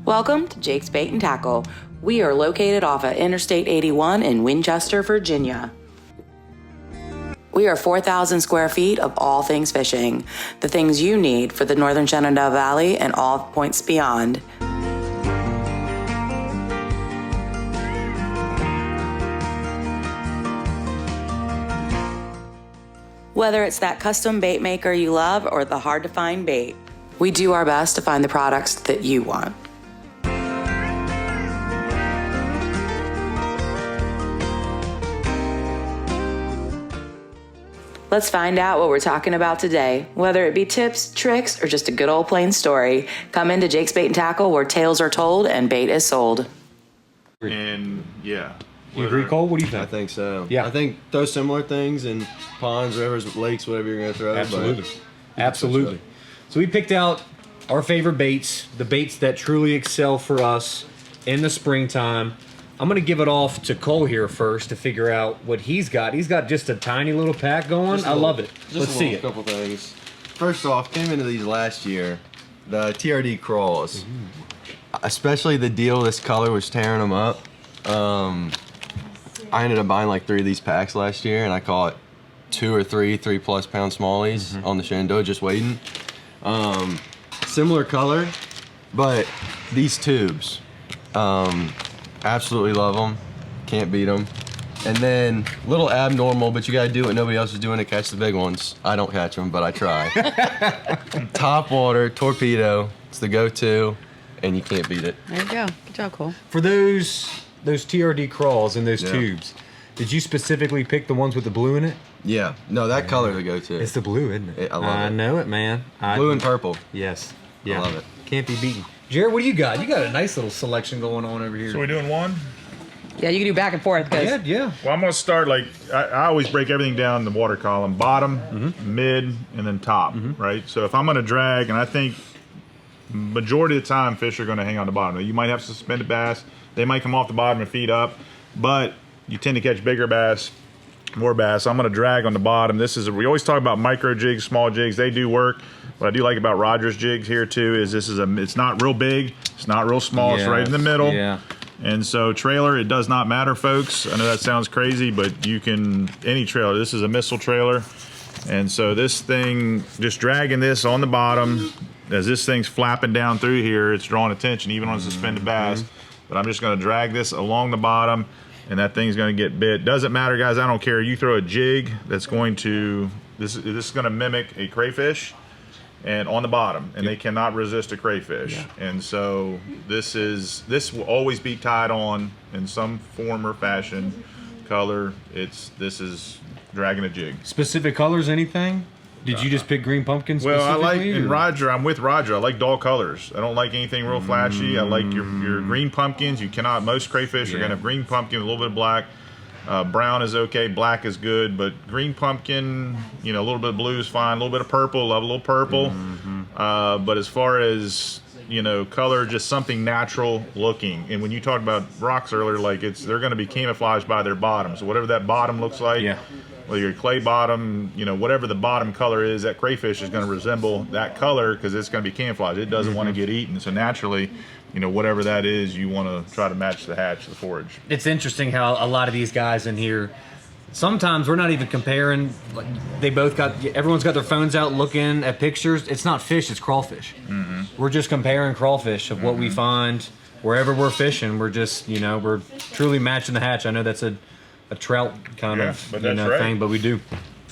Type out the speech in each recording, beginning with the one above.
Welcome to Jake's Bait and Tackle. We are located off of Interstate 81 in Winchester, Virginia. We are 4,000 square feet of all things fishing, the things you need for the Northern Shenandoah Valley and all points beyond. Whether it's that custom bait maker you love or the hard to find bait, we do our best to find the products that you want. Let's find out what we're talking about today. Whether it be tips, tricks, or just a good old plain story, come into Jake's Bait and Tackle where tales are told and bait is sold. And yeah. You agree, Cole? What do you think? I think so. Yeah. I think throw similar things in ponds, rivers, lakes, whatever you're going to throw. Absolutely. Absolutely. So we picked out our favorite baits, the baits that truly excel for us in the springtime. I'm going to give it off to Cole here first to figure out what he's got. He's got just a tiny little pack going. I love it. Let's see it. A couple things. First off, came into these last year, the TRD CrawZ. Especially the deal, this color was tearing them up. I ended up buying like 3 of these packs last year, and I caught 2 or 3 3+ pound smallies on the Shenandoah just waiting. Similar color, but these tubes, absolutely love them. Can't beat them. And then a little abnormal, but you gotta do what nobody else is doing to catch the big ones. I don't catch them, but I try. Top water torpedo. It's the go-to, and you can't beat it. There you go. Good job, Cole. For those TRD CrawZ in those tubes, did you specifically pick the ones with the blue in it? Yeah. No, that color the go-to. It's the blue, isn't it? I love it. I know it, man. Blue and purple. Yes. Yeah. I love it. Can't be beaten. Jared, what do you got? You got a nice little selection going on over here. So we're doing one? Yeah, you can do back and forth. Yeah. Well, I'm going to start like, I always break everything down in the water column. Bottom, mid, and then top, right? So if I'm going to drag, and I think majority of the time fish are going to hang on the bottom. You might have suspended bass. They might come off the bottom and feed up, but you tend to catch bigger bass, more bass. I'm going to drag on the bottom. We always talk about micro jigs, small jigs. They do work. What I do like about Rogers jigs here too is it's not real big, it's not real small, it's right in the middle. Yeah. And so trailer, it does not matter, folks. I know that sounds crazy, but you can, any trailer. This is a missile trailer. And so this thing, just dragging this on the bottom, as this thing's flapping down through here, it's drawing attention even on suspended bass. But I'm just gonna drag this along the bottom, and that thing's gonna get bit. Doesn't matter, guys, I don't care. You throw a jig that's going to, this is gonna mimic a crayfish, and on the bottom, and they cannot resist a crayfish. And so this will always be tied on in some form or fashion, color. This is dragging a jig. Specific colors, anything? Did you just pick green pumpkins? Well, I like, specifically, and Roger, I'm with Roger. I like dull colors. I don't like anything real flashy. I like your green pumpkins. You cannot, most crayfish are gonna have green pumpkin, a little bit of black. Brown is okay, black is good, but green pumpkin, a little bit of blue is fine, a little bit of purple, love a little purple. But as far as, color, just something natural looking. And when you talked about rocks earlier, like they're gonna be camouflaged by their bottom. So whatever that bottom looks like, whether you're clay bottom, whatever the bottom color is, that crayfish is gonna resemble that color because it's gonna be camouflaged. It doesn't want to get eaten. So naturally, whatever that is, you want to try to match the hatch, the forage. It's interesting how a lot of these guys in here, sometimes we're not even comparing. Like, everyone's got their phones out looking at pictures. It's not fish, it's crawfish. We're just comparing crawfish of what we find wherever we're fishing. We're just, we're truly matching the hatch. I know that's a trout kind of thing, but we do.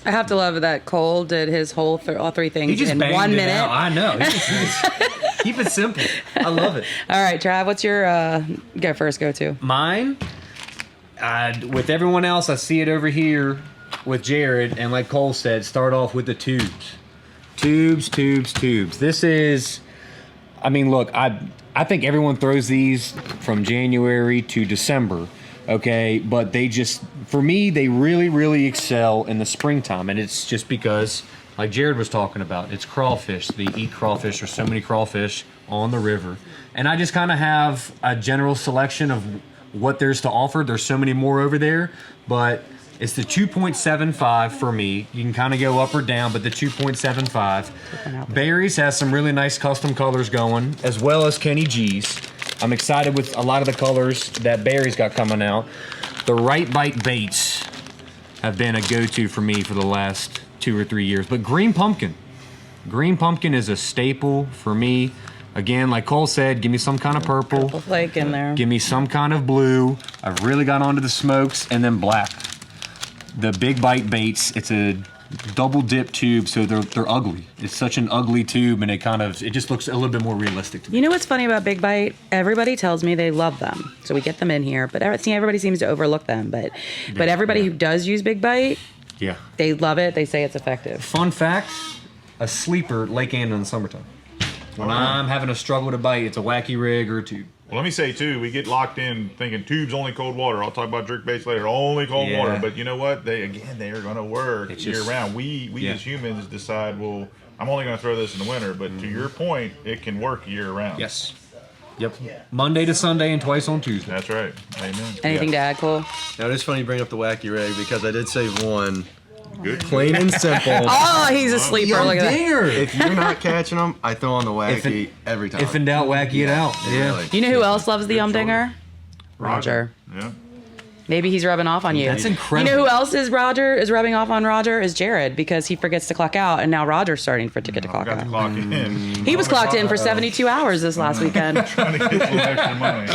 I have to love that Cole did his whole all 3 things in 1 minute. I know. Keep it simple. I love it. All right, Trav, what's your go-to? Mine, with everyone else, I see it over here with Jared, and like Cole said, start off with the tubes. Tubes. This is, look, I think everyone throws these from January to December, okay? But for me, they really, really excel in the springtime, and it's just because, like Jared was talking about, it's crawfish. They eat crawfish. There's so many crawfish on the river. And I just kind of have a general selection of what there's to offer. There's so many more over there, but it's the 2.75 for me. You can kind of go up or down, but the 2.75. Barry's has some really nice custom colors going, as well as Kenny G's. I'm excited with a lot of the colors that Barry's got coming out. The Right Bite baits have been a go-to for me for the last 2 or 3 years. But green pumpkin is a staple for me. Again, like Cole said, give me some kind of purple. Purple flake in there. Give me some kind of blue. I've really got onto the smokes, and then black. The Big Bite baits, it's a double dip tube, so they're ugly. It's such an ugly tube, and it just looks a little bit more realistic to me. You know what's funny about Big Bite? Everybody tells me they love them, so we get them in here. But everybody seems to overlook them. But everybody who does use Big Bite, Yeah. they love it. They say it's effective. Fun fact, a sleeper, Lake Ann in the summertime. When I'm having a struggle to bite, it's a wacky rig or a tube. Well, let me say, too, we get locked in thinking tubes only cold water. I'll talk about jerk baits later. Only cold water. But you know what? They are going to work year-round. We as humans decide, well, I'm only going to throw this in the winter. But to your point, it can work year-round. Yes. Yep. Monday to Sunday and twice on Tuesday. That's right. Amen. Anything to add, Cole? Now, it's funny you bring up the wacky rig because I did save one. Good. Plain and simple. Oh, he's a sleeper. Look at that. If you're not catching them, I throw on the wacky every time. If in doubt, wacky it out. Yeah. Really. You know who else loves the dinger? Roger. Yeah. Maybe he's rubbing off on you. That's incredible. You know who else is rubbing off on Roger? Is Jared, because he forgets to clock out, and now Roger's starting to get to clock Got to out. clock in. He was clocked in for 72 hours this last weekend. Trying to get some extra money.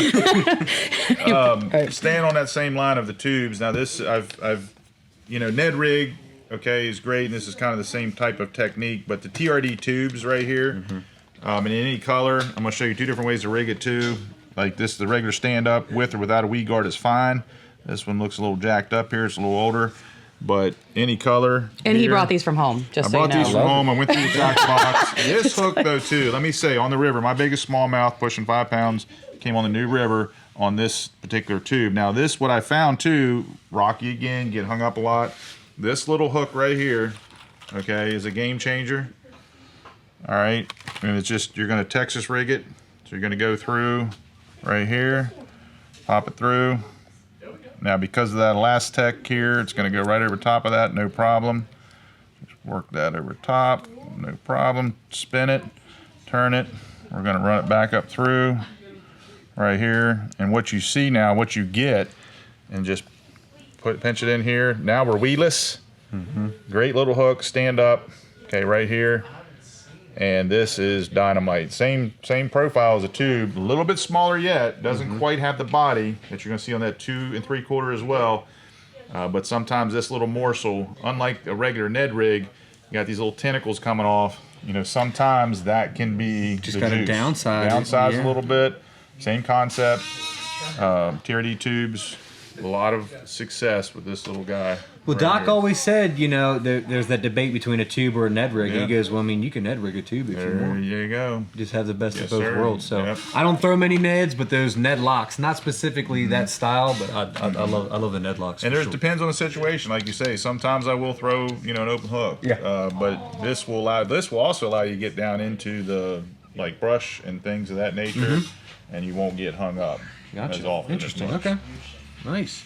Staying on that same line of the tubes. Now this, I've Ned rig, okay, is great, and this is kind of the same type of technique. But the TRD tubes right here, in any color, I'm going to show you 2 different ways to rig it too. Like this, the regular stand up with or without a weed guard is fine. This one looks a little jacked up here. It's a little older, but any color. And he here. brought these from home, just so you know. I brought these from home. I went through the tax box. This hook, though, too, let me say, on the river, my biggest smallmouth, pushing 5 pounds, came on the new river on this particular tube. Now, this, what I found, too, rocky again, get hung up a lot. This little hook right here, okay, is a game changer. All right, and it's just, you're going to Texas rig it. So you're going to go through right here, pop it through. Now, because of that Elastec here, it's going to go right over top of that, no problem. Just work that over top, no problem. Spin it, turn it. We're going to run it back up through right here. And what you see now, what you get, and just pinch it in here. Now we're weedless. Great little hook, stand up. Okay, right here. And this is dynamite. Same profile as a tube, a little bit smaller yet. Doesn't quite have the body that you're gonna see on that 2 3/4 as well. But sometimes this little morsel, unlike a regular Ned rig, you got these little tentacles coming off. Sometimes that can be Just got to downsize. Downsize a little bit. Same concept. TRD tubes. A lot of success with this little guy. Well, right Doc here. always said, there's that debate between a tube or a Ned rig. Yeah. And he goes, well, I mean, you can Ned rig a tube if you There want. you go. Just have the best of Yes, both sir. worlds. So Yep. I don't throw many Neds, but those Ned locks, not specifically that style, but I love the Ned locks. And for it sure. depends on the situation, like you say. Sometimes I will throw, an open hook. Yeah. But this will also allow you to get down into the brush and things of that nature, and you won't get hung up. Gotcha. As often. Interesting. Okay. Nice.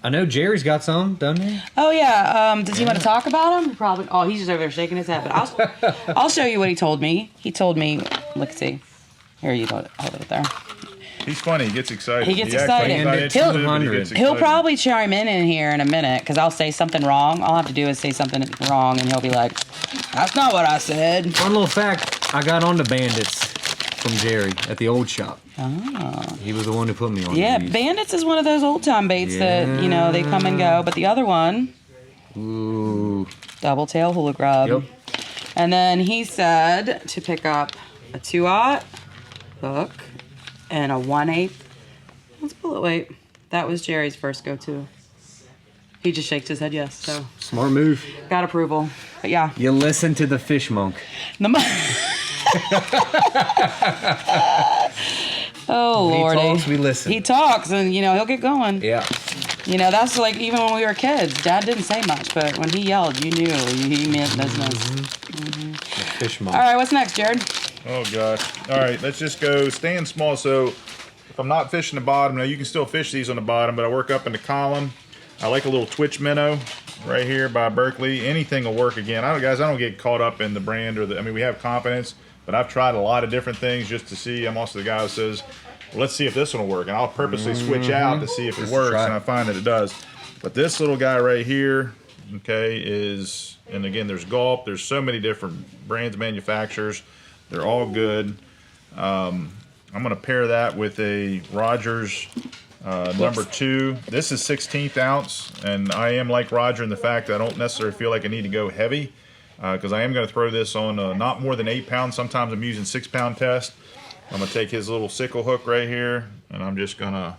I know Jerry's got some, doesn't he? Oh yeah. Does he want to talk about them? Probably. Oh, he's just over there shaking his head. But I'll show you what he told me. He told me. Let's see. Here, you hold it there. He's funny. He gets excited. He gets acts excited. Like he's not interested, but he gets He'll excited. probably chime in here in a minute because I'll say something wrong. All I have to do is say something wrong, and he'll be like, "That's not what I said." Fun little fact: I got on the Bandits from Jerry at the old shop. Oh. He was the one who put me on. Yeah, these. Bandits is one of those old time baits that they come and go. But the other one, Ooh. double tail hula grub. Yep. And then he said to pick up a 2/0 hook and a 1/8 bullet weight. That was Jerry's first go-to. He just shakes his head yes. So Smart move. got approval. But yeah. You listen to the fish monk. Oh, Lordy. He talks, we listen. He talks, and, he'll get going. Yeah. That's like even when we were kids. Dad didn't say much, but when he yelled, you knew he meant business. Fish monk. All right, what's next, Jared? Oh gosh. All right, let's just go staying small. So if I'm not fishing the bottom, now you can still fish these on the bottom, but I work up in the column. I like a little twitch minnow right here by Berkeley. Anything will work again. I don't get caught up in the brand we have confidence, but I've tried a lot of different things just to see. I'm also the guy who says, let's see if this one will work. And I'll purposely switch out to see if it Just works, try it. and I find that it does. But this little guy right here, okay, is, and again, there's Gulp. There's so many different brands, manufacturers. They're all good. I'm going to pair that with a Rogers number 2. This is 16th ounce, and I am like Roger in the fact that I don't necessarily feel like I need to go heavy, because I am going to throw this on not more than 8 pounds. Sometimes I'm using 6 pound test. I'm going to take his little sickle hook right here, and I'm just going to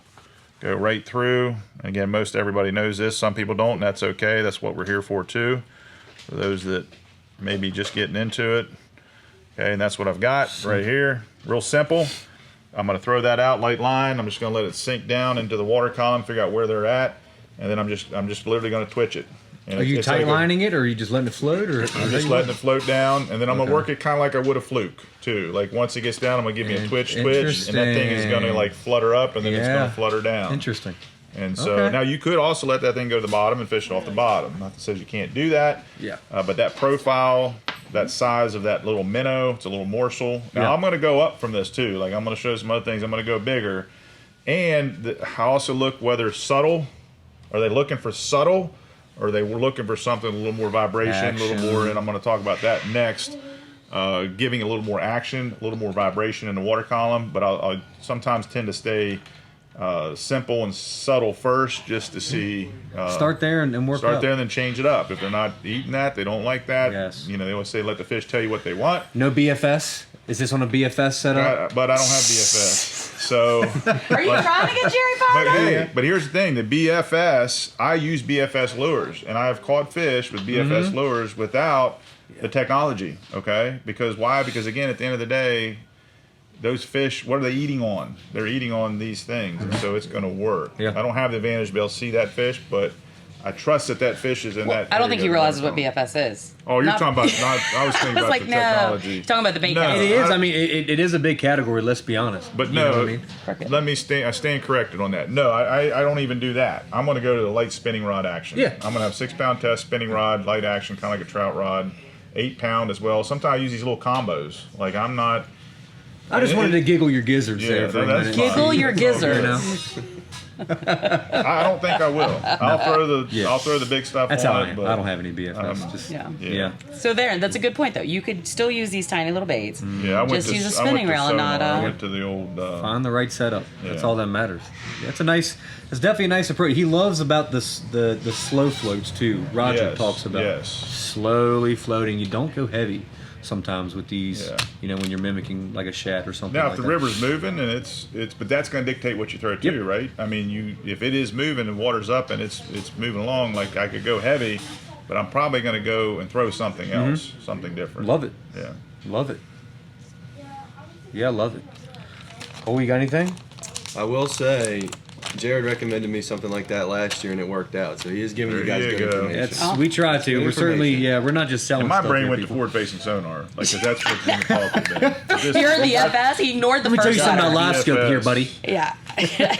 go right through. Again, most everybody knows this. Some people don't, and that's okay. That's what we're here for too. For those that may be just getting into it. Okay, and that's what I've got right here. Real simple. I'm going to throw that out, light line. I'm just going to let it sink down into the water column, figure out where they're at, and then I'm just literally going to twitch it. And Are you it's tight like lining it, or are you just letting it float? Or I'm just letting it float down, and then I'm going to work it kind of like I would a fluke, too. Like, once it gets down, I'm going to give me a twitch, and that thing is going to, like, flutter up, and then it's going to flutter down. Interesting. And so, now you could also let that thing go to the bottom and fish it off the bottom. Not that says you can't do that. Yeah. But that profile, that size of that little minnow, it's a little morsel. Now, I'm going to go up from this, too. Like, I'm going to show some other things. I'm going to go bigger. And I also look whether subtle. Are they looking for subtle? Or they were looking for something a little more vibration, a little more, and I'm going to talk about that next. Giving a little more action, a little more vibration in the water column, but I'll sometimes tend to stay simple and subtle first, just to see. Start there and work Start up. there and then change it up. If they're not eating that, they don't like that. Yes. You know, they always say let the fish tell you what they want. No BFS? Is this on a BFS setup? But I don't have BFS. So. Are you trying to get Jerry fired But up? hey, but here's the thing: the BFS, I use BFS lures, and I have caught fish with BFS lures without the technology. Okay, because why? Because again, at the end of the day, those fish, what are they eating on? They're eating on these things, and so it's going to work. Yeah. I don't have the advantage to be able to see that fish, but I trust that fish is in that. I don't think he area. realizes what BFS is. Oh, you're Not- talking about? I was thinking I was about like, the no. technology. He's talking about the bait No. cast. It is. I- I mean, it is a big category. Let's be honest. But You no, know what I mean? Correct. let me I stand corrected on that. No, I don't even do that. I'm going to go to the light spinning rod action. Yeah. I'm going to have 6 pound test spinning rod, light action, kind of like a trout rod, 8 pound as well. Sometimes I use these little combos. Like I'm not. I just wanted to giggle your gizzards Yeah, there for a that's minute. fine. Giggle your It's all good. gizzards. You know? I don't think I will. I'll throw the big stuff That's on how it. I am. But I don't have any BFS. Just, Yeah. yeah. So there, that's a good point though. You could still use these tiny little baits. Yeah, I went Just to, use a I went spinning to reel and sonar. not I a. went to the old. Find the right setup. That's Yeah. all that matters. Yeah, it's a nice. It's definitely a nice approach. He loves about the slow floats too. Roger Yes, talks about yes. slowly floating. You don't go heavy sometimes with these. Yeah. You know, when you're mimicking like a shad or something. Now, like if the that. river's moving and it's, but that's going to dictate what you throw too, Yep. right? I mean, if it is moving and water's up and it's moving along, like I could go heavy, but I'm probably going to go and throw something else, something different. Love it. Yeah. Love it. Yeah, love it. Oh, you got anything? I will say, Jared recommended me something like that last year, and it worked out. So he is giving you There guys you good go. information. That's, we try to. Good We're certainly, information. we're not just selling And my stuff brain here, went to people. forward-facing sonar, like 'cause that's what the talk has been. Just- He heard the FS. He ignored the Let me tell first you something about letter. live scope here, BFS. buddy. Yeah,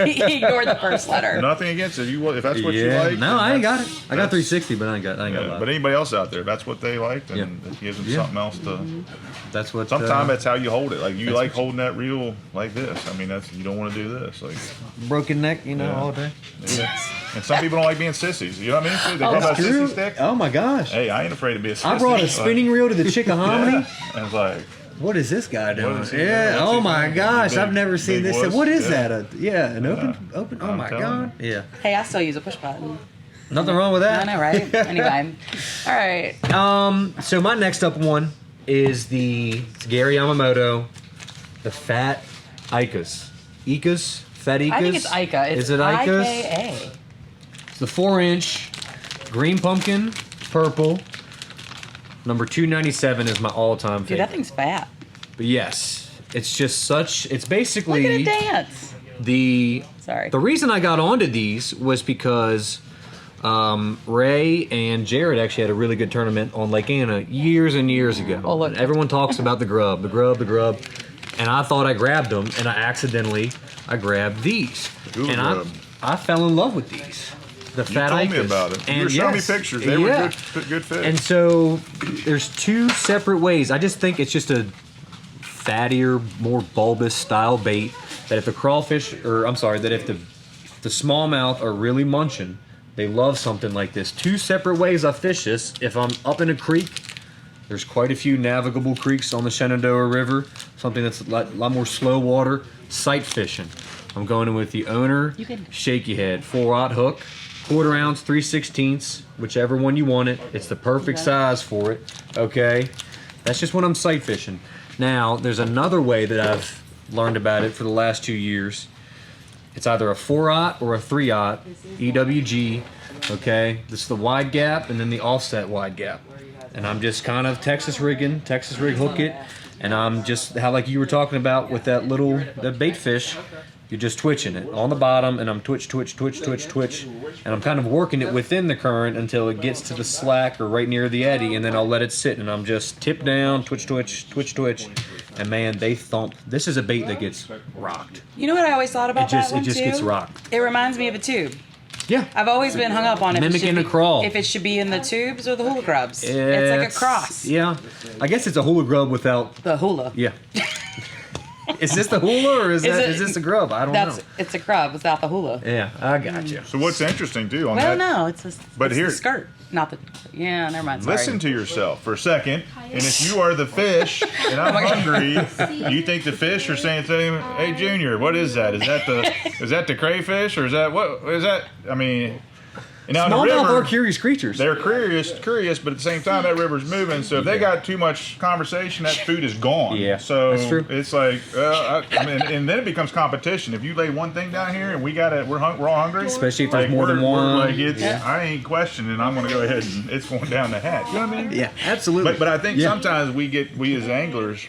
he ignored the first letter. Nothing against it. If that's what you Yeah. like. No, then I ain't got it. that's- I got 360, but I ain't got yeah, live. but anybody else out there, that's what they liked, and Yeah. it gives them Yeah. something else to. That's what. Sometimes that's how you hold it. Like you that's like what- holding that reel like this. I mean, you don't want to do this. Like, broken neck, you know, Yeah. all day. yeah. And some people don't like being sissies. You know what I mean? They talk about True. sissy stick. Oh my gosh! Hey, I ain't afraid to be a sissy. I brought a Like, spinning reel to the Chickahominy. Yeah. And it's like, What is this guy doing? What is he doing? Yeah. What's Oh he my doing? gosh! Big- I've never seen big this. wuss? What is Yeah. that? An open. Oh I'm my telling god! Yeah. Hey, I still use a push button. Nothing wrong with I that. know, right? Anyway, all right. So my next up one is it's Gary Yamamoto, the Fat Ikas. Fat Ikas. I think it's Ika. It's Is it Ikas? IKA. It's the 4-inch green pumpkin, purple. Number 297 is my all-time Dude, favorite. that thing's fat. But yes, it's just such. It's Look basically at it dance. the. Sorry. The reason I got onto these was because Ray and Jared actually had a really good tournament on Lake Anna years and years ago. Oh, look. And everyone talks about the grub, and I thought I grabbed them, and I grabbed these, Ooh, and grub. I fell in love with these. The you Fat told me Ikas. about it. You And were showing yes, me pictures. They were good fish. And so there's two separate ways. I just think it's just a fattier, more bulbous style bait. that if the crawfish, or I'm sorry, that if the smallmouth are really munching, they love something like this. Two separate ways I fish this. If I'm up in a creek, there's quite a few navigable creeks on the Shenandoah River, something that's a lot more slow water, sight fishing. I'm going in with the owner shaky head 4/0 hook, 1/4 ounce, 3/16, whichever one you want it. It's the perfect size for it, okay? That's just when I'm sight fishing. Now, there's another way that I've learned about it for the last 2 years. It's either a 4/0 or a 3/0 EWG, okay? This is the wide gap and then the offset wide gap. And I'm just kind of Texas rig hook it, and I'm just, how like you were talking about with that bait fish, you're just twitching it on the bottom, and I'm twitch, and I'm kind of working it within the current until it gets to the slack or right near the eddy, and then I'll let it sit, and I'm just tip down, twitch, and man, they thump. This is a bait that gets rocked. You know what I always thought about that one It just too? gets rocked. It reminds me of a tube. Yeah. I've always been hung up on Mimicking a crawl. if it should be in the tubes or the hula grubs. It's like a cross. Yeah. I guess it's a hula grub without. The hula. Yeah. Is this the hula or is it- this a grub? I don't know. It's a grub without the hula. Yeah, I got you. So what's interesting too on Well, that? no, it's But it's here- the skirt, not the. Yeah, never mind. Sorry. Listen to yourself for a second, and if you are the fish and I'm hungry, you think the fish are saying, "Hey, Junior, what is that? Is that the crayfish, or is that what is that?" I mean, and now in the Smallmouth river, are curious creatures. they're curious, but at the same time, that river's moving. So if they got too much conversation, that food is gone. Yeah, so that's true. it's like, I mean, and then it becomes competition. If you lay one thing down here and we're all hungry, Especially if there's like, more than one. Like I ain't questioning. I'm gonna go ahead and it's going down the hatch. You know what I mean? Yeah, absolutely. But I think sometimes we as anglers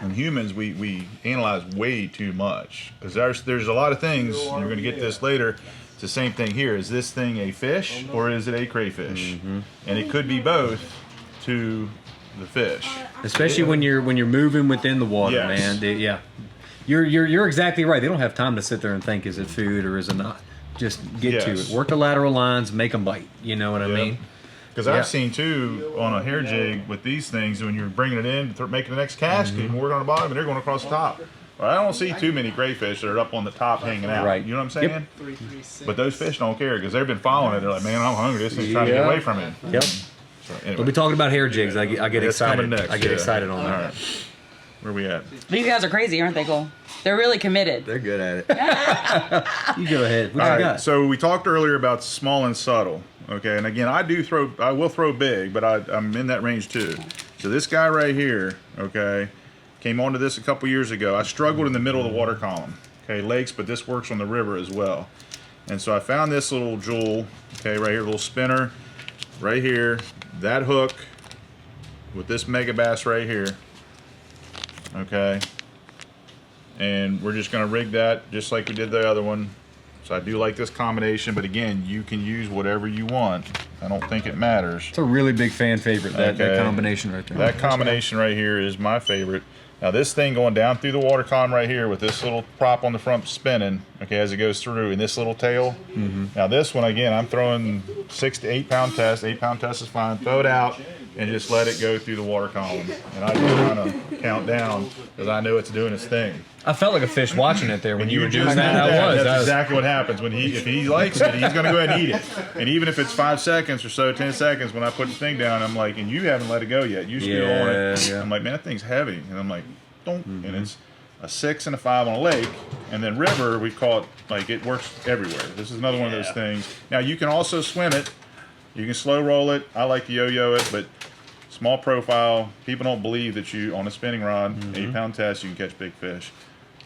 and humans, we analyze way too much. Because there's a lot of things, and you're going to get this later, it's the same thing here. Is this thing a fish or is it a crayfish? And it could be both to the fish. Especially when you're moving within the water, Yes. man. Yeah. You're exactly right. They don't have time to sit there and think, is it food or is it not? Just get to Yes. it. Work the lateral lines, make them bite. You know what I mean? Because Yeah. I've seen too on a hair jig with these things, when you're bringing it in, making the next cast, and working on the bottom, and they're going across the top. Well, I don't see too many crayfish that are up on the top hanging out. Right. You know what I'm saying? But those fish don't care because they've been following it. They're like, man, I'm hungry. This thing's trying to get away from it. Yep. So, anyway, We'll be talking about hair jigs. I get that's excited. coming next. I get excited on All that. right. Where we at? These guys are crazy, aren't they, Cole? They're really committed. They're good at it. You go ahead. What All you right. got? So we talked earlier about small and subtle. Okay, and again, I will throw big, but I'm in that range too. So this guy right here, okay, came onto this a couple years ago. I struggled in the middle of the water column, okay, lakes, but this works on the river as well. And so I found this little jewel, okay, right here, little spinner, right here, that hook with this mega bass right here, okay. And we're just gonna rig that just like we did the other one. So I do like this combination, but again, you can use whatever you want. I don't think it matters. It's a really big fan favorite, that Okay. combination right there. That combination right here is my favorite. Now this thing going down through the water column right here with this little prop on the front spinning, okay, as it goes through, and this little tail. Now this one, again, I'm throwing 6 to 8 pound test. 8 pound test is fine. Throw it out and just let it go through the water column. And I just kind of count down because I know it's doing its thing. I felt like a fish watching it there when you were just doing that. did I was. That's exactly what happens if he likes it. He's going to go ahead and eat it. And even if it's 5 seconds or so, 10 seconds, when I put the thing down, I'm like, and you haven't let it go yet. You still on it. Yeah. I'm like, man, that thing's heavy. And I'm like, don't. And it's a 6 and a 5 on a lake. And then river, we call it like it works everywhere. This is another one of those things. Now you can also swim it. You can slow roll it. I like to yo-yo it, but small profile. People don't believe that you on a spinning rod, 8 pound test, you can catch big fish.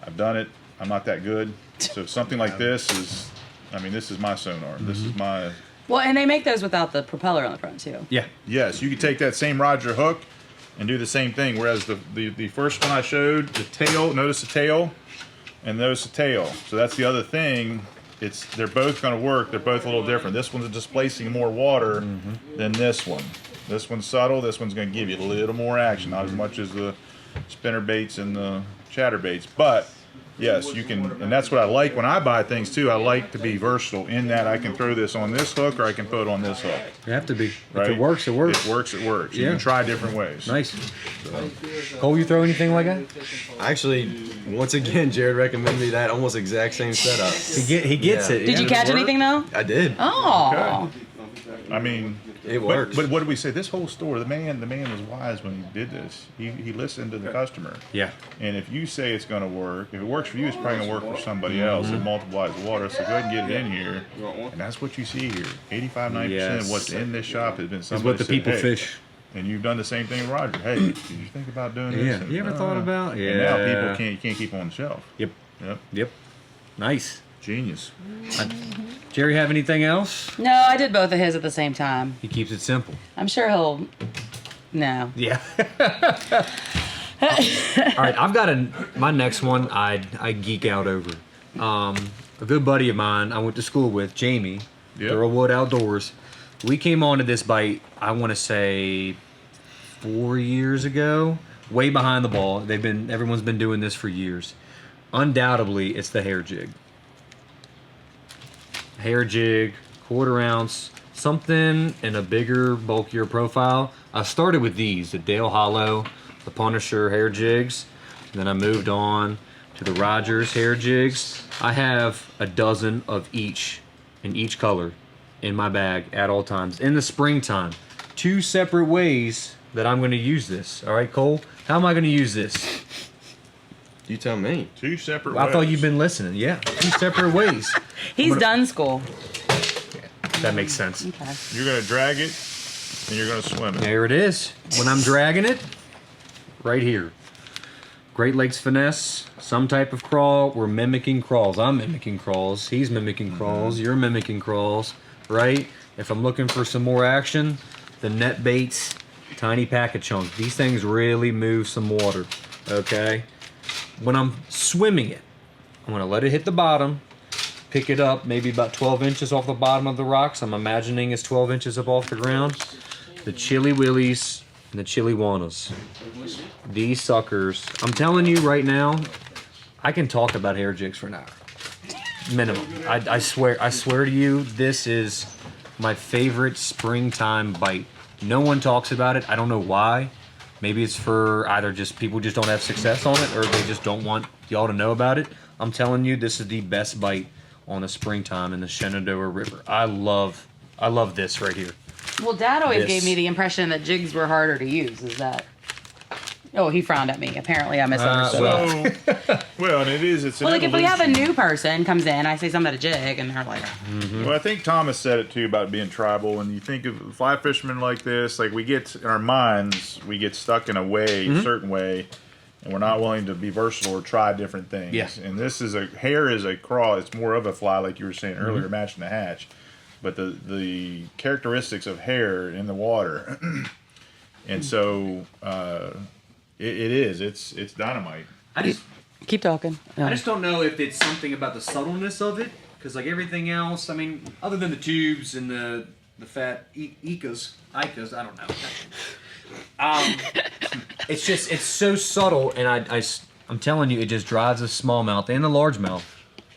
I've done it. I'm not that good. So something like this is, I mean, this is my sonar. This is my. Well, and they make those without the propeller on the front too. Yeah. Yes, you can take that same Roger hook and do the same thing. Whereas the first one I showed, the tail, notice the tail, and notice the tail. So that's the other thing. They're both going to work. They're both a little different. This one's displacing more water than this one. This one's subtle. This one's going to give you a little more action, not as much as the spinner baits and the chatter baits. But yes, you can, and that's what I like when I buy things too. I like to be versatile in that I can throw this on this hook or I can throw it on this hook. You have to be. Right? If it works, it works. It works, it works. You Yeah. can try different ways. Nice. Cole, you throw anything like that? Actually, once again, Jared recommended me that almost exact same setup. He gets Yeah. it. Did you catch anything though? I did. Oh. I mean, It works. But what did we say? This whole store, the man was wise when he did this. He listened to the customer. Yeah. And if you say it's going to work, if it works for you, it's probably going to work for somebody else. It multiplies the water. So go ahead and get it in here. And that's what you see here. 85, 90% of what's in this shop has been Is somebody what the said, people hey. fish. And you've done the same thing, Roger. Hey, did you think about doing this? Yeah. And, You ever thought about? Yeah. And now people you can't keep them on the shelf. Yep. Yep. Yep. Nice. Genius. Jerry, have anything else? No, I did both of his at the same time. He keeps it simple. I'm sure he'll. No. Yeah. All right, I've got my next one. I geek out over. A good buddy of mine I went to school with, Jamie, Yep. Thorowood Outdoors. We came onto this bite, I want to say 4 years ago, way behind the ball. Everyone's been doing this for years. Undoubtedly, it's the hair jig. Hair jig, 1/4 ounce, something in a bigger, bulkier profile. I started with these, the Dale Hollow, the Punisher hair jigs. Then I moved on to the Rogers hair jigs. I have a dozen of each in each color in my bag at all times. In the springtime, 2 separate ways that I'm going to use this. All right, Cole, how am I going to use this? You tell me. 2 separate I ways. thought you've been listening. Yeah, 2 separate ways. He's done school. That makes sense. Okay. You're going to drag it and you're going to swim it. There it is. When I'm dragging it, right here. Great Lakes Finesse, some type of crawl. We're mimicking crawls. I'm mimicking crawls. He's mimicking crawls. You're mimicking crawls, right? If I'm looking for some more action, the net baits, tiny packet chunks. These things really move some water, okay? When I'm swimming it, I'm gonna let it hit the bottom, pick it up maybe about 12 inches off the bottom of the rocks. I'm imagining it's 12 inches up off the ground. The Chili Willies and the Chili Juanas. These suckers, I'm telling you right now, I can talk about hair jigs for an hour. Minimum. I swear to you, this is my favorite springtime bite. No one talks about it. I don't know why. Maybe it's for either just people just don't have success on it or they just don't want y'all to know about it. I'm telling you, this is the best bite on the springtime in the Shenandoah River. I love this right here. Well, Dad always This. gave me the impression that jigs were harder to use. Is that? Oh, he frowned at me. Apparently, I misunderstood. Well, and it's an Well, like if we have a evolution. new person comes in, I say something about a jig, and they're like, Well, I think Thomas said it too about being tribal. When you think of fly fishermen like this, like we get in our minds, we get stuck in a way, a certain way, and we're not willing to be versatile or try different things. Yeah. And this is hair is a crawl. It's more of a fly, like you were saying earlier, matching the hatch. But the characteristics of hair in the water, and so it's dynamite. I just keep talking. I just don't know if it's something about the subtleness of it, because like everything else, I mean, other than the tubes and the fat Ikas, I don't know. It's so subtle, and I'm telling you, it just drives the smallmouth and the largemouth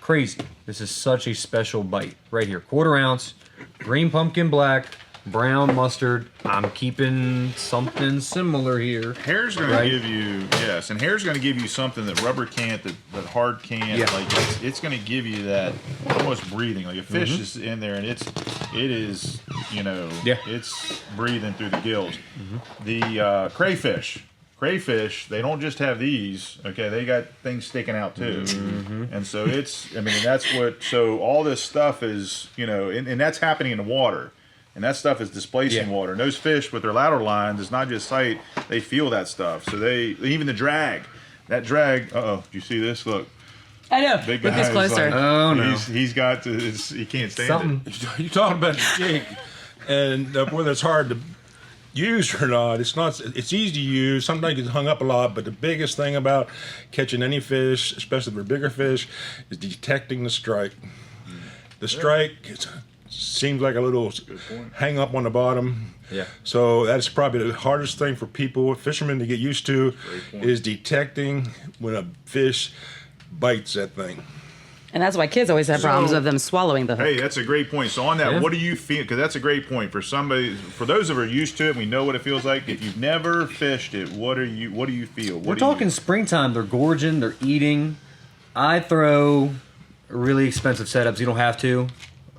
crazy. This is such a special bite right here. 1/4 ounce, green pumpkin black, brown mustard. I'm keeping something similar here. Hair's going Right. to give you, yes, and hair's going to give you something that rubber can't, that hard can't. Yeah. Like it's going to give you that almost breathing. Like a fish is in there, and it is, Yeah. it's breathing through the gills. The crayfish, they don't just have these. Okay, they got things sticking out too, and so so all this stuff is, and that's happening in the water. And that stuff is displacing Yeah. water. And those fish with their lateral lines, it's not just sight, they feel that stuff. So even the drag, did you see this? Look, I know. big Look guy this is closer. like- Oh, no. He's got to, he can't stand Something. it. You talking about the jig, and whether it's hard to use or not, it's easy to use. Sometimes it gets hung up a lot, but the biggest thing about catching any fish, especially for bigger fish, is detecting the strike. The strike seems like a little hang up on the bottom. Yeah. So that's probably the hardest thing for people, fishermen, to get used to, is detecting when a fish bites that thing. And that's why kids always have problems with them swallowing the hook. Hey, that's a great point. So on that, Yeah. what do you feel? Because that's a great point for somebody. For those who are used to it, we know what it feels like. If you've never fished it, what do you feel? We're talking springtime. They're gorging. They're eating. I throw really expensive setups. You don't have to.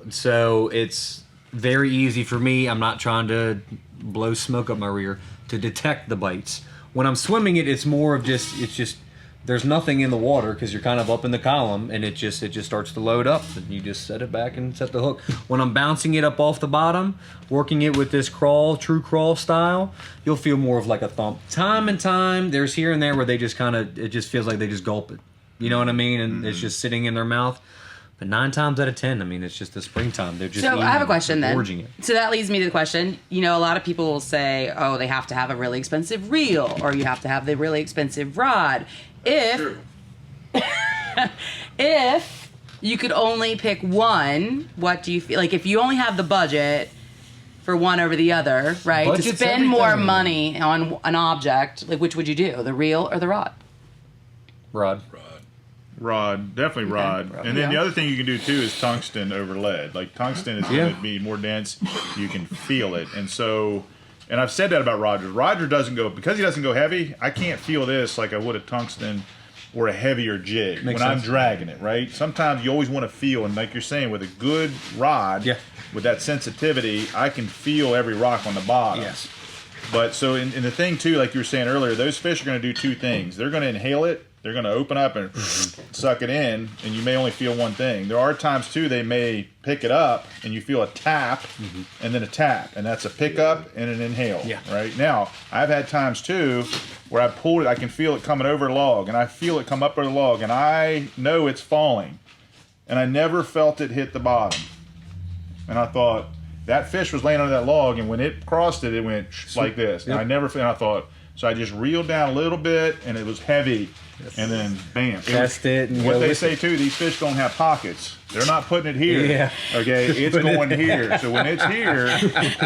So it's very easy for me. I'm not trying to blow smoke up my rear to detect the bites. When I'm swimming it, it's more of it's just there's nothing in the water because you're kind of up in the column, and it just starts to load up, and you just set it back and set the hook. When I'm bouncing it up off the bottom, working it with this true crawl style, you'll feel more of like a thump. Time and time, there's here and there where they just it just feels like they just gulp it. You know what I mean? And it's just sitting in their mouth. But 9 times out of 10, I mean, it's just the springtime. They're just So I have a question then. gorging it. So that leads me to the question. You know, a lot of people will say, oh, they have to have a really expensive reel, or you have to have the really expensive rod. If you could only pick one, what do you feel? Like if you only have the budget for one over the other, right? Budget's to spend more everything. money on an object, like which would you do? The reel or the rod? Rod. Rod, definitely rod. And then the other thing you can do too is tungsten over lead. Like tungsten is going to be more dense. You can feel it. And so, and I've said that about Roger. Roger doesn't go, because he doesn't go heavy, I can't feel this like I would a tungsten or a heavier jig Makes when I'm sense. dragging it, right? Sometimes you always want to feel, and like you're saying, with a good rod, with that sensitivity, I can feel every rock on the bottom. Yes. But so, in the thing too, like you were saying earlier, those fish are going to do two things. They're going to inhale it. They're going to open up and suck it in, and you may only feel one thing. There are times, too, they may pick it up, and you feel a tap, and then a tap. And that's a pickup and an inhale, right? Now, I've had times, too, where I pulled it, I can feel it coming over a log, and I feel it come up over the log, and I know it's falling. And I never felt it hit the bottom. And I thought, that fish was laying under that log, and when it crossed it, it went like this. And I never, and I thought, so I just reeled down a little bit, and it was heavy. And then, bam. Test it. And What go they with say, it. too, these fish don't have pockets. They're not putting it here. Yeah. Okay? It's going here. So when it's here,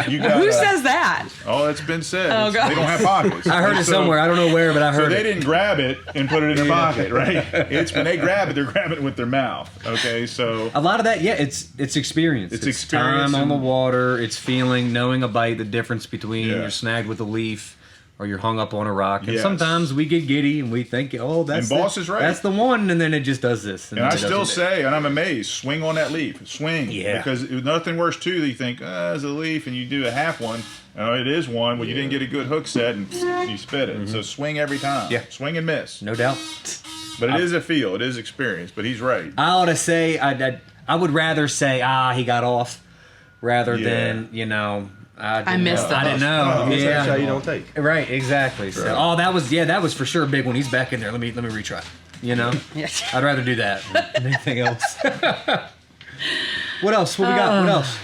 you got Who says that? Oh, it's been said. Oh, God. They don't have pockets. I heard it somewhere. I don't know where, but I So heard they it. didn't grab it and put it in their pocket, right? It's when they grab it, they're grabbing it with their mouth. Okay? So A lot of that, it's experience. It's experience time on the and- water. It's feeling, knowing a bite, the difference between Yeah. you're snagged with a leaf or you're hung up on a rock. And Yes. sometimes we get giddy and we think, oh, that's And Boss is right. That's the one, and then it just does this. And then I it still doesn't. say, and I'm amazed, swing on that leaf. Swing. Yeah. Because nothing worse, too, that you think, it's a leaf, and you do a half one. It is one, but you didn't get a good hook set, and you spit it. So swing every time. Yeah. Swing and miss. No doubt. But it is a feel. It is experience. But he's right. I ought to say, I would rather say, he got off, rather Yeah. than, I missed the I didn't hook. know. That's Yeah. how you don't take. Right, exactly. So, that was for sure a big one. He's back in there. Let me retry. Yes. I'd rather do that than anything else. What else? What we got? What else?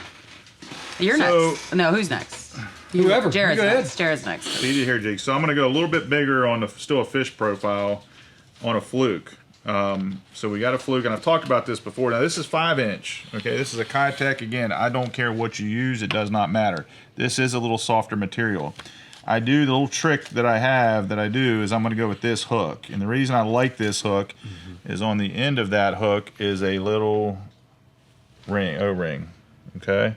You're So- next. No, who's next? Whoever. Jared's Go ahead. next. Jared's next. Easy here, Jake. So I'm going to go a little bit bigger on still a fish profile on a fluke. So we got a fluke, and I've talked about this before. Now, this is 5-inch. Okay, this is a Kitech. Again, I don't care what you use. It does not matter. This is a little softer material. The little trick that I do is I'm going to go with this hook. And the reason I like this hook is on the end of that hook is a little O-ring. Okay?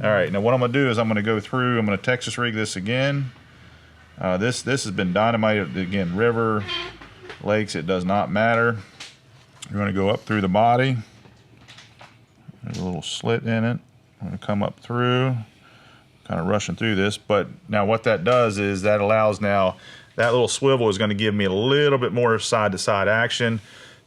All right, now what I'm going to do is I'm going to go through, I'm going to Texas rig this again. This has been dynamited, again, river, lakes, it does not matter. You're going to go up through the body. There's a little slit in it. I'm going to come up through, kind of rushing through this. But now what that does is that allows now, that little swivel is going to give me a little bit more side-to-side action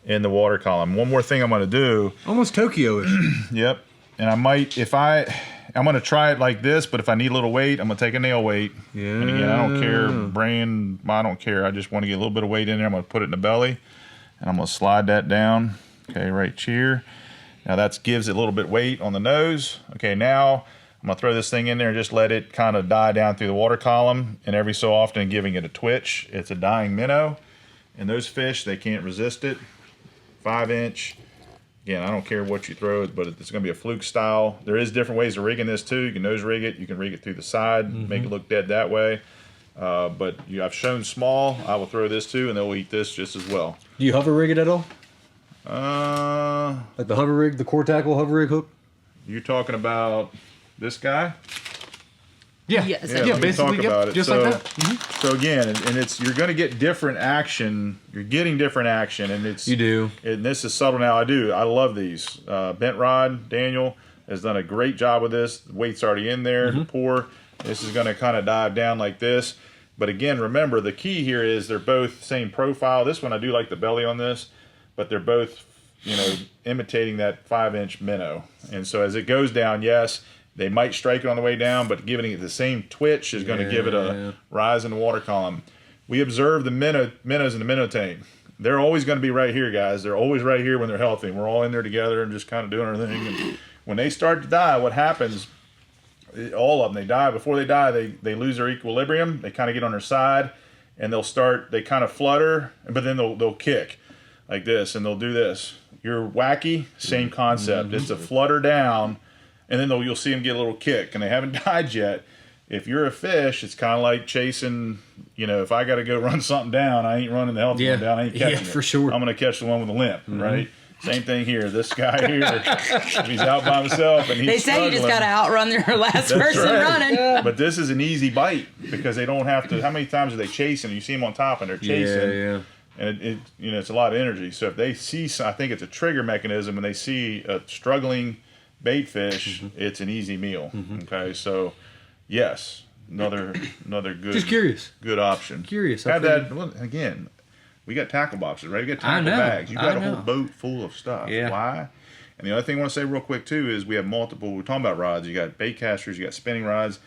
in the water column. One more thing I'm going to do. Almost Tokyo-ish. Yep. And I might, I'm going to try it like this, but if I need a little weight, I'm going to take a nail weight. Yeah. And again, I don't care, brand, I don't care. I just want to get a little bit of weight in there. I'm going to put it in the belly, and I'm going to slide that down. Okay, right here. Now that gives it a little bit weight on the nose. Okay, now I'm going to throw this thing in there and just let it kind of die down through the water column, and every so often giving it a twitch. It's a dying minnow, and those fish, they can't resist it. 5-inch. Again, I don't care what you throw, but it's going to be a fluke style. There is different ways of rigging this too. You can nose rig it. You can rig it through the side, make it look dead that way. But I've shown small. I will throw this too, and they'll eat this just as well. Do you hover rig it at all? Like the hover rig, the core tackle hover rig hook? You talking about this guy? Yeah, Yes. Yeah, yeah, we basically, talk yep, about it. just so, like that. So again, and it's you're going to get different action. You're getting different action, and it's You do. And this is subtle now. I love these. Bent Rod Daniel has done a great job with this. The weight's already in there. The pour. This is going to kind of dive down like this. But again, remember the key here is they're both same profile. This one I do like the belly on this, but they're both imitating that 5-inch minnow. And so as it goes down, yes. They might strike it on the way down, but giving it the same twitch is going to give it a rise in the water column. We observe the minnows in the minnow tank. They're always going to be right here, guys. They're always right here when they're healthy. We're all in there together and just kind of doing our thing. And when they start to die, what happens, all of them, they die. Before they die, they lose their equilibrium. They kind of get on their side, and they kind of flutter, but then they'll kick like this, and they'll do this. You're wacky, same concept. It's a flutter down, and then you'll see them get a little kick, and they haven't died yet. If you're a fish, it's kind of like chasing, if I got to go run something down, I ain't running the healthy one down, I ain't catching it. For sure. I'm going to catch the one with the limp, right? Same thing here. This guy here, if he's out by himself and he's They say you just got to outrun your last person right. running. But this is an easy bite because they don't have to. How many times are they chasing? You see them on top and they're chasing. Yeah. And it's a lot of energy. So if they see, I think it's a trigger mechanism. When they see a struggling bait fish, it's an easy meal. Okay, so yes, another good. Just curious. Good option. Curious. Have that again. We got tackle boxes, right? We got tackle bags. You got a whole boat full of stuff. Yeah. Why? And the other thing I want to say real quick too is we have multiple. We're talking about rods. You got bait casters. You got spinning rods.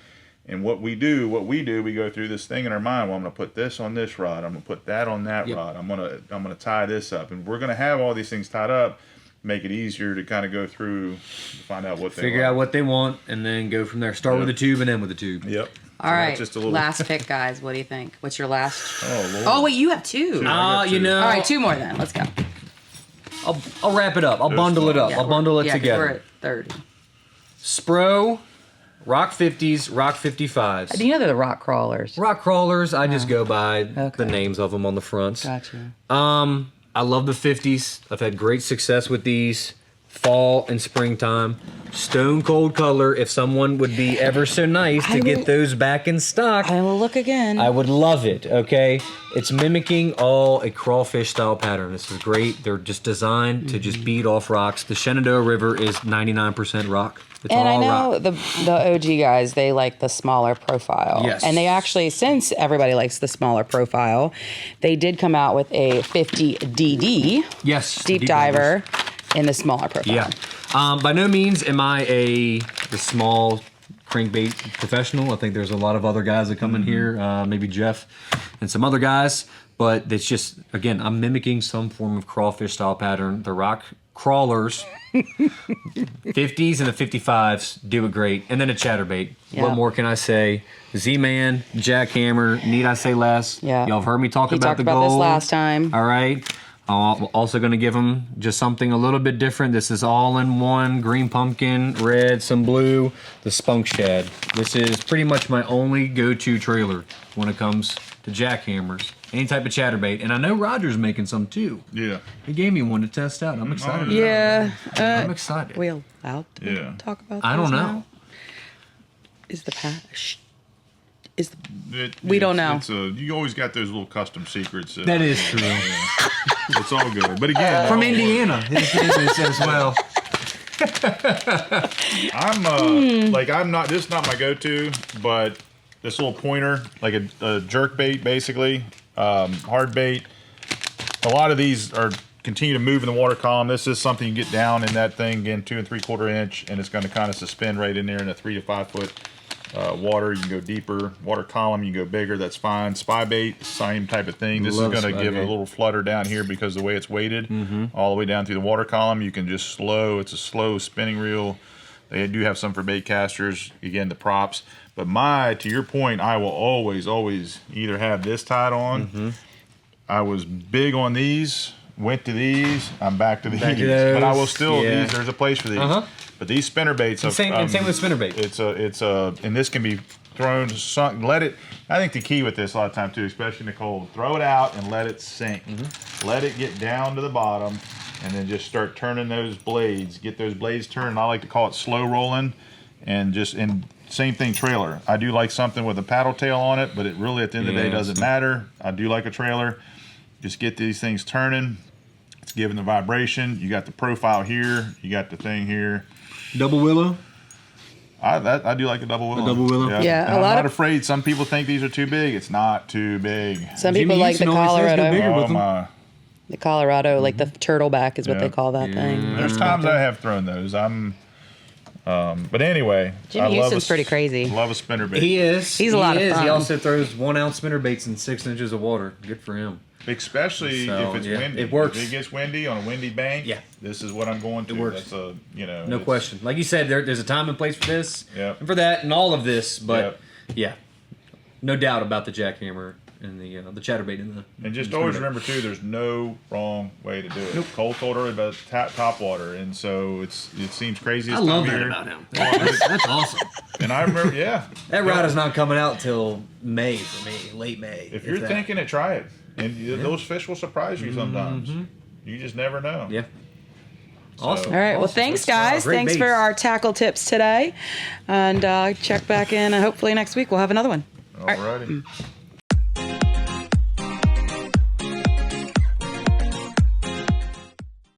And what we do, we go through this thing in our mind. Well, I'm going to put this on this rod. I'm going to put that on that rod. I'm going to tie this up, and we're going to have all these things tied up, make it easier to kind of go through, find out what they Figure out what they want, and then go from there. Start with the tube and end with the tube. Yep. All right, just a little... last pick, guys. What do you think? What's your last? Oh, Lord. Oh, wait, you have two. I got two. All right, two more then. Let's go. I'll wrap it up. I'll bundle it up. I'll bundle it together. We're at 30. Spro, Rock 50s, Rock 55s. Do you know they're the rock crawlers? Rock crawlers, I just go by the names of them on the fronts. Gotcha. I love the 50s. I've had great success with these. Fall and springtime. Stone cold color. If someone would be ever so nice to get those back in stock, I will look again. I would love it, okay? It's mimicking all a crawfish style pattern. This is great. They're just designed to just beat off rocks. The Shenandoah River is 99% rock. It's and I all know rock. the OG guys, they like the smaller profile. Yes. And they actually, since everybody likes the smaller profile, they did come out with a 50 DD. Yes. Deep diver in the smaller profile. Yeah. By no means am I the small crankbait professional. I think there's a lot of other guys that come in here, maybe Jeff and some other guys. But it's just, again, I'm mimicking some form of crawfish style pattern. The rock crawlers, 50s and the 55s do it great. And then a chatterbait. Yeah. What more can I say? Z-Man, jackhammer, need I say less? Yeah. Y'all have heard me talk about the talked about gold. this last time. All right. I'm also going to give them just something a little bit different. This is all in one, green pumpkin, red, some blue, the spunk shad. This is pretty much my only go-to trailer when it comes to jackhammers. Any type of chatterbait. And I know Roger's making some too. Yeah. He gave me one to test out. I'm excited. Yeah. I'm excited. We allowed to talk about I don't those know. now? Is the patch... We don't know. You always got those little custom secrets. That is true. It's all good. But again, From Indiana, his business as well. I'm not. This is not my go-to, but this little pointer, like a jerk bait, basically, hard bait. A lot of these are continue to move in the water column. This is something you get down in that thing, again, 2 3/4 inch, and it's going to kind of suspend right in there in a 3 to 5 foot. Water, you can go deeper. Water column, you can go bigger. That's fine. Spy bait, same type of thing. This is going to give a little flutter down here because of the way it's weighted all the way down through the water column. You can just slow. It's a slow spinning reel. They do have some for bait casters. Again, the props. But to your point, I will always either have this tied on. I was big on these. Went to these. I'm back to these. But I will still. These. There's a place for these. But these spinner baits, same with spinner bait. And this can be thrown, sunk, let it. I think the key with this a lot of time too, especially in the cold, throw it out and let it sink. Let it get down to the bottom, and then just start turning those blades. Get those blades turned. I like to call it slow rolling, and same thing trailer. I do like something with a paddle tail on it, but it really at the end of the day doesn't matter. I do like a trailer. Just get these things turning. It's giving the vibration. You got the profile here. You got the thing here. Double willow. I do like a double willow. A double willow? Yeah, And a I'm lot not of- afraid. Some people think these are too big. It's not too big. Some Jimmy people like the Houston always says go Colorado. bigger with Oh them. my! The Colorado, like the turtleback is what Yeah. they call that thing. There's times I have thrown those. But anyway, Jimmy I love Houston's pretty crazy. Love a spinner bait. He is. He's a lot of fun. He also throws 1 ounce spinner baits in 6 inches of water. Good for him. Especially So, if it's yeah, windy. it works. If it gets windy on a windy bank, Yeah. this is what I'm going to. It works. That's a, No it's- question. Like you said, there's a time and place for this, Yep. and for that, and all of this. But Yep. yeah, no doubt about the jackhammer and the chatterbait in the. And just in the always spinnerbait. remember too, there's no wrong way to do it. Cole told her about top water, and so it seems crazy. I This love time that of year. about him. That's awesome. And I remember, yeah. That rod is not coming out till May for me, late May. If you're that. thinking it, try it, and those fish will surprise you sometimes. You just never know. yeah. Awesome. All right. Well, Awesome. thanks, guys. Great Thanks for baits. our tackle tips today. And check back in. Hopefully next week we'll have another one. Alrighty.